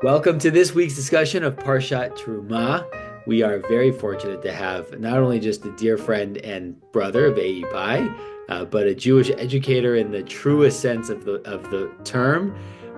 Welcome to this week's discussion of Parshat Teruma. We are very fortunate to have not only just a dear friend and brother of AEPI, but a Jewish educator in the truest sense of the term,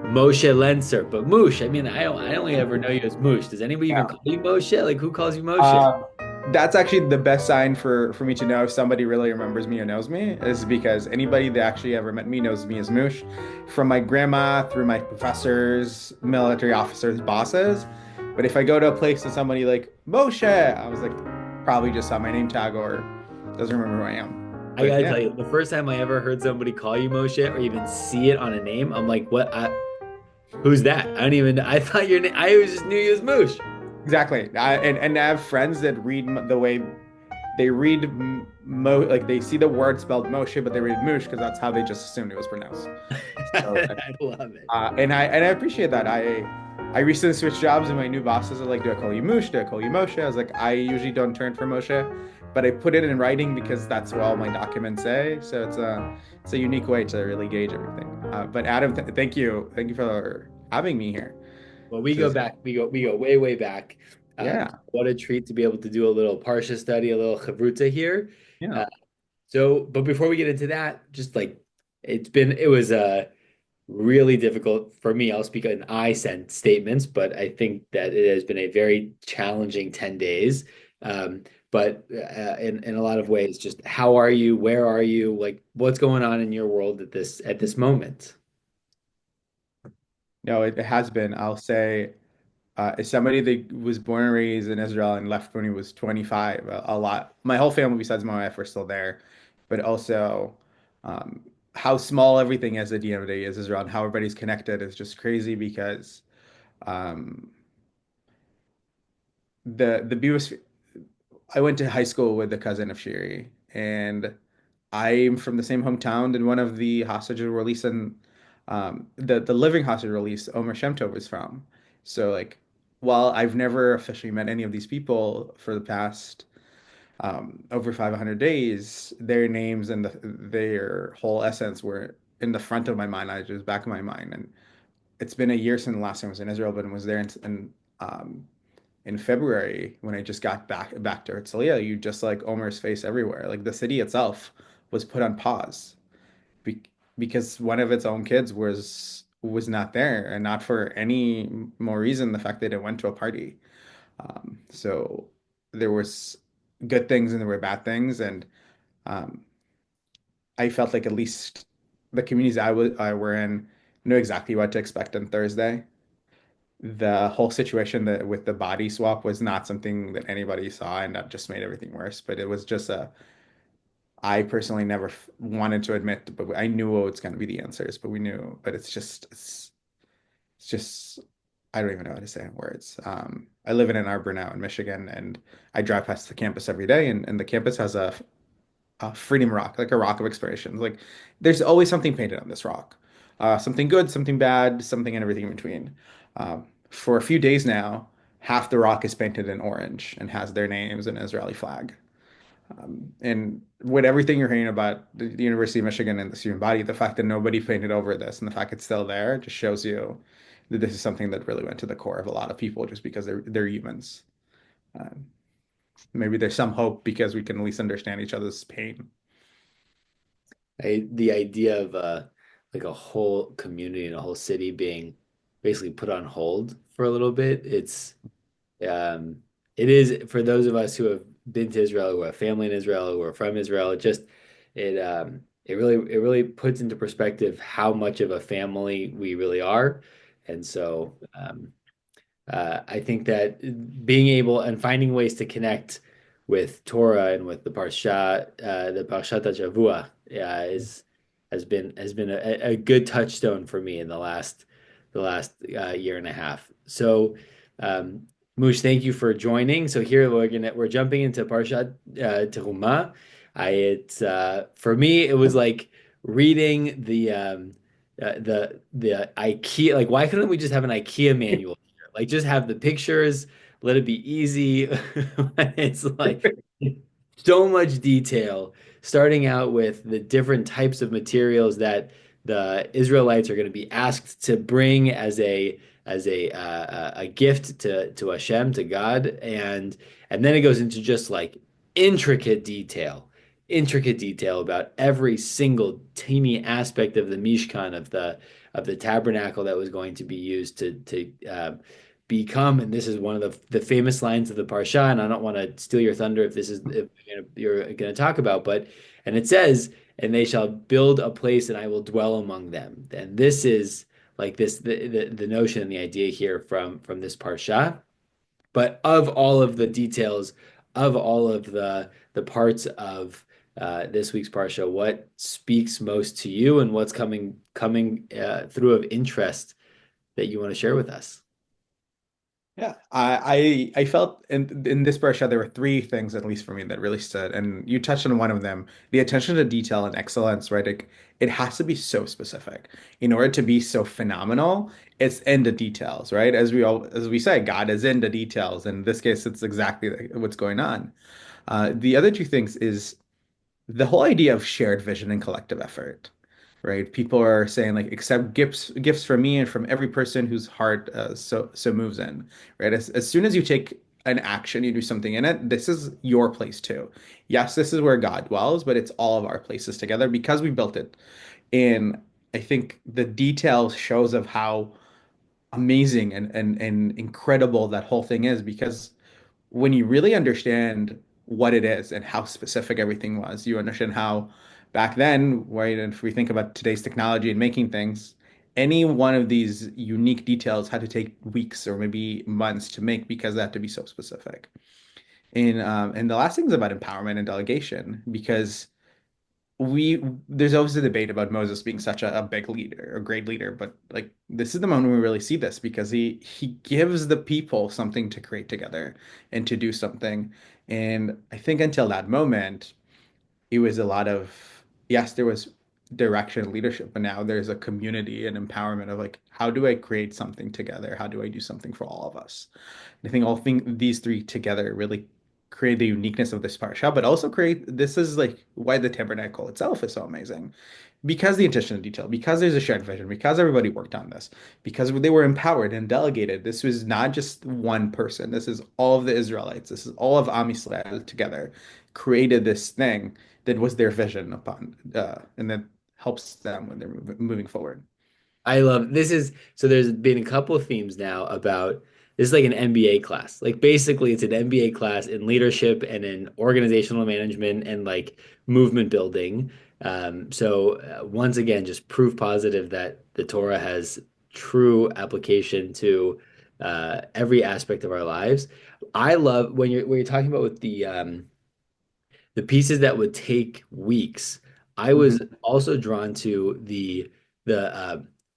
Moshe Lencer. But Moosh, I only ever know you as Moosh. Does anybody even Yeah. call you Moshe? Like, who calls you Moshe? Um, that's actually the best sign for me to know if somebody really remembers me or knows me is because anybody that actually ever met me knows me as Moosh, from my grandma through my professors, military officers, bosses. But if I go to a place and somebody like Moshe, I was like, probably just saw my name tag or doesn't remember who I am. I But gotta yeah, tell you, the first time I ever heard somebody call you Moshe or even see it on a name, I'm like, what? Who's that? I don't even. I thought your name. I just knew you as Moosh. exactly. And I have friends that read the way they read Mo like they see the word spelled Moshe, but they read Moosh because that's how they just assumed it was pronounced. So, I love it. and I appreciate that. I recently switched jobs, and my new bosses are like, "Do I call you Moosh? Do I call you Moshe?" I was like, "I usually don't turn for Moshe, but I put it in writing because that's what all my documents say. So it's a unique way to really gauge everything." But Adam, th thank you for having me here. Well, we To go this, back. We go way, way back. yeah, What a treat to be able to do a little parsha study, a little chavruta here. yeah. Uh, but before we get into that, just like it was really difficult for me. I'll speak in I sent statements, but I think that it has been a very challenging 10 days. But in a lot of ways, just how are you? Where are you? Like, what's going on in your world at this moment? No, it has been. I'll say. As somebody that was born and raised in Israel and left when he was 25, a lot. My whole family, besides my wife, are still there, but also um, how small everything is at the end of the day is Israel and how everybody's connected is just crazy because um, the beauty. I went to high school with a cousin of Shiri, and I'm from the same hometown that one of the hostages were released in the living hostage release Omer Shem Tov is from. So like while I've never officially met any of these people for the past over 500 days, their names and their whole essence were in the front of my mind. I just back of my mind, and it's been a year since the last time I was in Israel, but I was there um, in February when I just got back to Herzliya. You just like Omer's face everywhere. Like the city itself was put on pause be because one of its own kids was not there, and not for any more reason the fact that it went to a party. So there was good things and there were bad things, and um, I felt like at least the communities I were in knew exactly what to expect on Thursday. The whole situation that with the body swap was not something that anybody saw, and that just made everything worse. But it was just a I personally never wanted to admit, but I knew what was going to be the answers, but we knew, but it's just, I don't even know how to say in words. I live in Ann Arbor now in Michigan, and I drive past the campus every day, and the campus has a freedom rock, like a rock of explorations. Like there's always something painted on this rock, something good, something bad, something and everything in between. For a few days now, half the rock is painted in orange and has their names and an Israeli flag. And with everything you're hearing about the University of Michigan and the student body, the fact that nobody painted over this and the fact it's still there just shows you that this is something that really went to the core of a lot of people just because they're humans. Um, Maybe there's some hope because we can at least understand each other's pain. The idea of like a whole community and a whole city being basically put on hold for a little bit. Um, it is for those of us who have been to Israel, who have family in Israel, who are from Israel. It really puts into perspective how much of a family we really are, and so I think that being able and finding ways to connect with Torah and with the Parshat Shavua, is has been a good touchstone for me in the last year and a half. So, um, Moosh, thank you for joining. So here we're jumping into Parshat Teruma. It's for me it was like reading the IKEA. Like, why couldn't we just have an IKEA manual? Like just have the pictures, let it be easy. It's like so much detail, starting out with the different types of materials that the Israelites are going to be asked to bring as a gift to Hashem, to God, and then it goes into just like intricate detail, intricate detail about every single teeny aspect of the Mishkan, of the tabernacle that was going to be used to become. And this is one of the famous lines of the parsha. And I don't want to steal your thunder if this is if you're going to talk about, but and it says, "And they shall build a place, and I will dwell among them." And this is like this the notion and the idea here from this parsha. But of all of the details, of all of the parts of this week's parsha, what speaks most to you, and what's coming through of interest that you want to share with us? Yeah, I felt in this parsha there were three things, at least for me, that really stood, and you touched on one of them, the attention to detail and excellence, right? It has to be so specific in order to be so phenomenal. It's in the details, right? As we say, God is in the details. In this case, it's exactly what's going on. The other two things is the whole idea of shared vision and collective effort, right? People are saying like, accept gifts from me and from every person whose heart so moves in, right? As soon as you take an action, you do something in it, this is your place too. Yes, this is where God dwells, but it's all of our places together because we built it. And I think the details shows of how amazing and incredible that whole thing is because when you really understand what it is and how specific everything was, you understand how back then, right, and if we think about today's technology and making things, any one of these unique details had to take weeks or maybe months to make because they had to be so specific. And the last thing is about empowerment and delegation because we there's always a debate about Moses being such a big leader, a great leader, but like this is the moment we really see this because he gives the people something to create together and to do something. And I think until that moment, it was a lot of yes, there was direction and leadership, but now there's a community and empowerment of like, how do I create something together? How do I do something for all of us? I think these three together really create the uniqueness of this parsha, but also create this is like why the tabernacle itself is so amazing. Because the attention to detail, because there's a shared vision, because everybody worked on this, because they were empowered and delegated. This was not just one person. This is all of the Israelites. This is all of Am Yisrael together created this thing that was their vision upon, and that helps them when they're moving forward. I love this is so there's been a couple of themes now about this is like an MBA class. Like basically it's an MBA class in leadership and in organizational management and like movement building. Once again, just proof positive that the Torah has true application to every aspect of our lives. I love when you're talking about with the pieces that would take weeks. I Mhm. was also drawn to the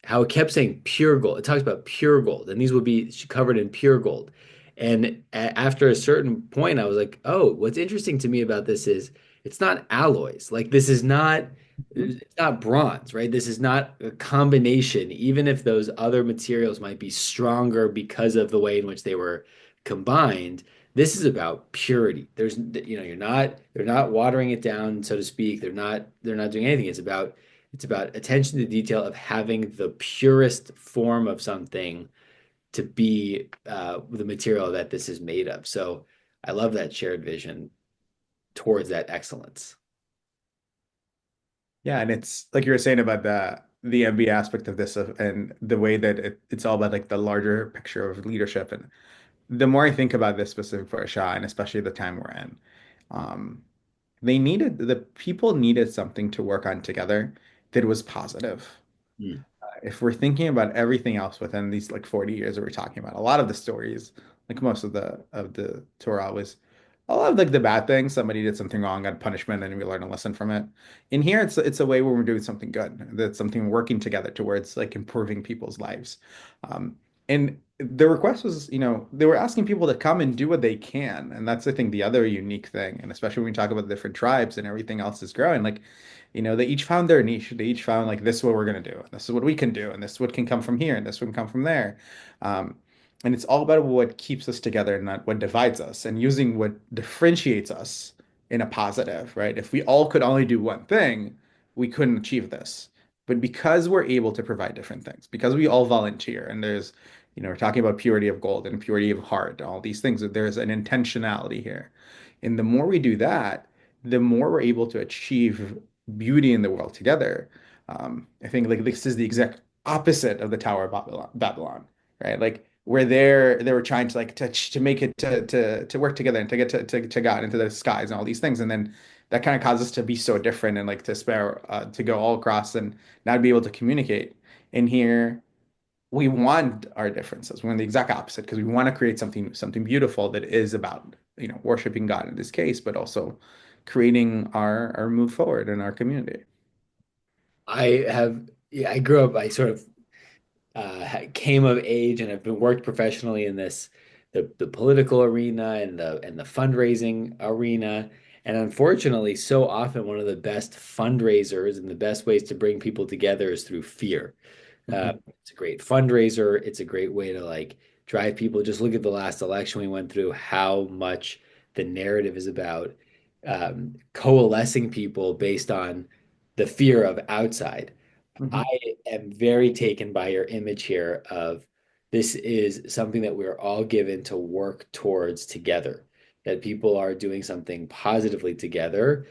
how it kept saying pure gold. It talks about pure gold, and these would be covered in pure gold. And after a certain point, I was like, oh, what's interesting to me about this is it's not alloys. Like this is not it's not bronze, right? This is not a combination, even if those other materials might be stronger because of the way in which they were combined. This is about purity. There's, they're not watering it down, so to speak. They're not doing anything. It's about attention to detail of having the purest form of something to be the material that this is made of. So I love that shared vision towards that excellence. Yeah, and it's like you were saying about the MBA aspect of this and the way that it's all about like the larger picture of leadership. And the more I think about this specific for Asha, and especially the time we're in, um, the people needed something to work on together that was positive. Mm. If we're thinking about everything else within these like 40 years that we're talking about, a lot of the stories, like most of the Torah was a lot of like the bad things. Somebody did something wrong, got punishment, and we learn a lesson from it. In here, it's a way where we're doing something good. That's something working together towards like improving people's lives. And the request was, they were asking people to come and do what they can. And that's, I think, the other unique thing. And especially when we talk about the different tribes and everything else is growing, like they each found their niche. They each found like this is what we're gonna do, and this is what we can do, and this is what can come from here, and this one can come from there. Um, and it's all about what keeps us together, not what divides us, and using what differentiates us in a positive, right? If we all could only do one thing, we couldn't achieve this. But because we're able to provide different things, because we all volunteer, and there's We're talking about purity of gold and purity of heart, all these things. There's an intentionality here. And the more we do that, the more we're able to achieve beauty in the world together. I think like this is the exact opposite of the Tower of Babylon, right? Like where they were trying to like to make it to work together and to get to God into the skies and all these things, and then that kind of causes us to be so different and like to spare to go all across and not be able to communicate. In here, we want our differences. We want the exact opposite because we want to create something beautiful that is about, worshiping God in this case, but also creating our move forward in our community. Yeah, I grew up, I sort of came of age and have been worked professionally in the political arena and the fundraising arena. And unfortunately, so often one of the best fundraisers and the best ways to bring people together is through fear. Mhm. It's a great fundraiser. It's a great way to like drive people. Just look at the last election we went through, how much the narrative is about coalescing people based on the fear of outside. I Mhm. am very taken by your image here of this is something that we're all given to work towards together, that people are doing something positively together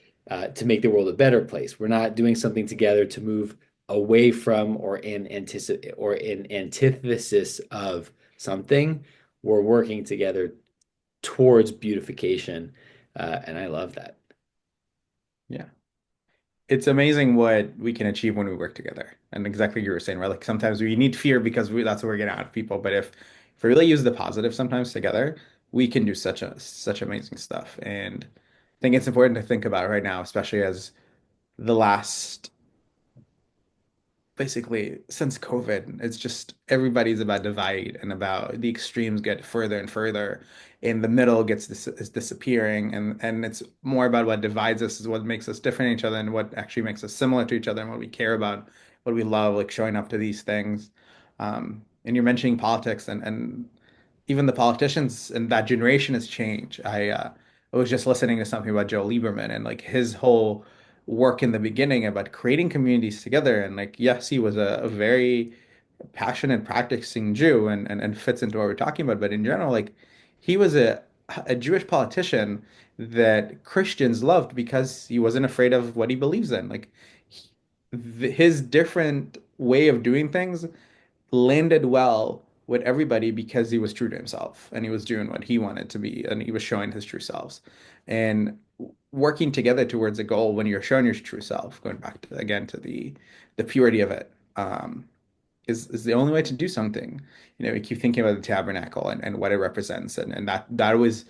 to make the world a better place. We're not doing something together to move away from or in antithesis of something. We're working together towards beautification, and I love that. Yeah. It's amazing what we can achieve when we work together. And exactly you were saying, right? Like sometimes we need fear because that's what we're getting out of people. But if we really use the positive sometimes together, we can do such amazing stuff. And I think it's important to think about right now, especially as the last basically since COVID, it's just everybody's about divide and about the extremes get further and further, and the middle is disappearing, and it's more about what divides us is what makes us different than each other and what actually makes us similar to each other and what we care about, what we love, like showing up to these things. And you're mentioning politics and even the politicians in that generation has changed. I was just listening to something about Joe Lieberman and like his whole work in the beginning about creating communities together. And like, yes, he was a very passionate practicing Jew and fits into what we're talking about. But in general, like he was a Jewish politician that Christians loved because he wasn't afraid of what he believes in. Like his different way of doing things landed well with everybody because he was true to himself and he was doing what he wanted to be and he was showing his true selves. And working together towards a goal when you're showing your true self, going back to again to the purity of it, is the only way to do something. You keep thinking about the tabernacle and what it represents, and that was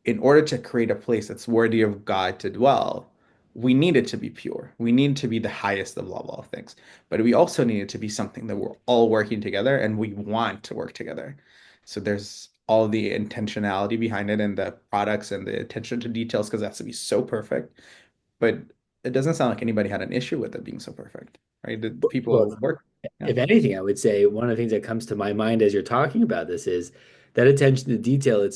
in order to create a place that's worthy of God to dwell, we need it to be pure. We need to be the highest of all things. But we also need it to be something that we're all working together and we want to work together. So there's all the intentionality behind it and the products and the attention to details because it has to be so perfect. But it doesn't sound like anybody had an issue with it being so perfect, right? The Well, people work. Yeah, if anything, I would say one of the things that comes to my mind as you're talking about this is that attention to detail.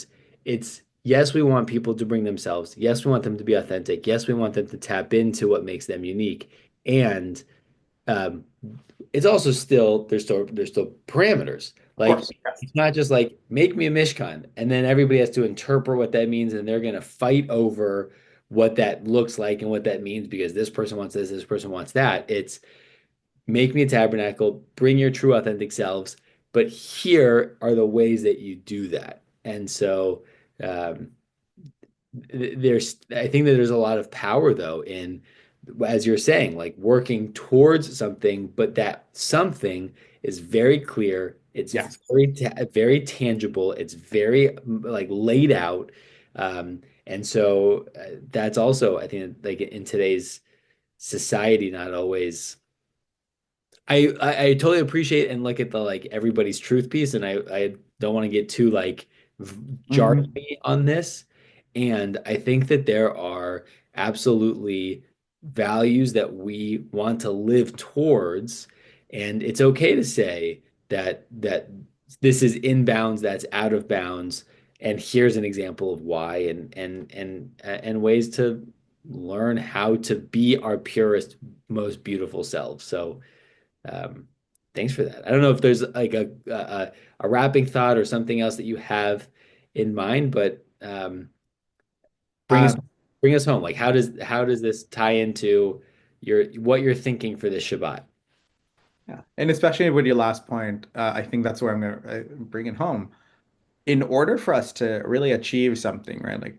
It's yes, we want people to bring themselves. Yes, we want them to be authentic. Yes, we want them to tap into what makes them unique. And um, it's also still there's still parameters. of Like course. Yes. it's not just like make me a mishkan, and then everybody has to interpret what that means, and they're gonna fight over what that looks like and what that means because this person wants this person wants that. It's make me a tabernacle, bring your true authentic selves, but here are the ways that you do that. And so um, I think that there's a lot of power though in, as you're saying, like working towards something, but that something is very clear. It's Yes. very tangible. It's very like laid out. And so that's also, I think, like in today's society, not always I totally appreciate and look at the like everybody's truth piece, and I don't want to get too like Mhm. jargony on this. And I think that there are absolutely values that we want to live towards, and it's okay to say that this is in bounds, that's out of bounds, and here's an example of why, and ways to learn how to be our purest, most beautiful selves. So um, Thanks for that. I don't know if there's like a wrapping thought or something else that you have in mind, but bring us Um, bring us home. Like how does this tie into your what you're thinking for this Shabbat? yeah, and especially with your last point, I think that's where I'm going to bring it home. In order for us to really achieve something, right? Like,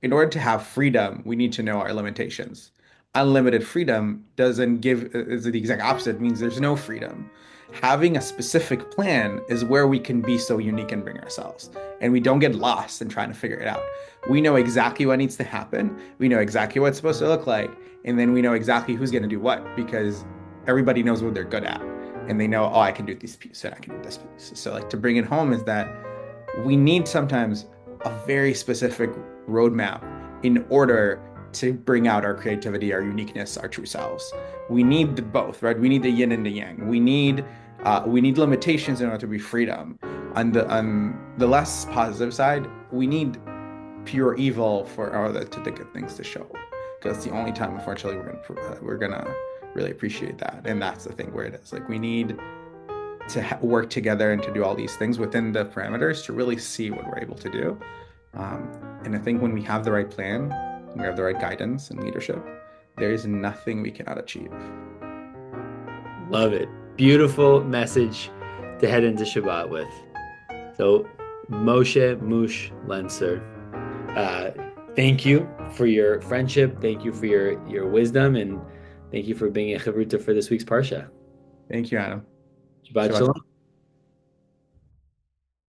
in order to have freedom, we need to know our limitations. Unlimited freedom doesn't give, is the exact opposite. It means there's no freedom. Having a specific plan is where we can be so unique and bring ourselves. And we don't get lost in trying to figure it out. We know exactly what needs to happen. We know exactly what it's supposed to look like. And then we know exactly who's going to do what because everybody knows what they're good at. And they know, oh, I can do this piece and I can do this piece. So, like, to bring it home is that we need sometimes a very specific roadmap in order to bring out our creativity, our uniqueness, our true selves. We need the both, right? We need the yin and the yang. We need limitations in order to be freedom. On the less positive side, we need pure evil for our to the good things to show. Because it's the only time, unfortunately, we're gonna really appreciate that. And that's the thing where it is. Like we need to work together and to do all these things within the parameters to really see what we're able to do. And I think when we have the right plan, we have the right guidance and leadership, there is nothing we cannot achieve. Love it. Beautiful message to head into Shabbat with. So, Moshe Moosh Lencer, uh, thank you for your friendship. Thank you for your wisdom, and thank you for being a chavruta for this week's parsha. Thank you, Adam. Shabbat Shabbat shalom.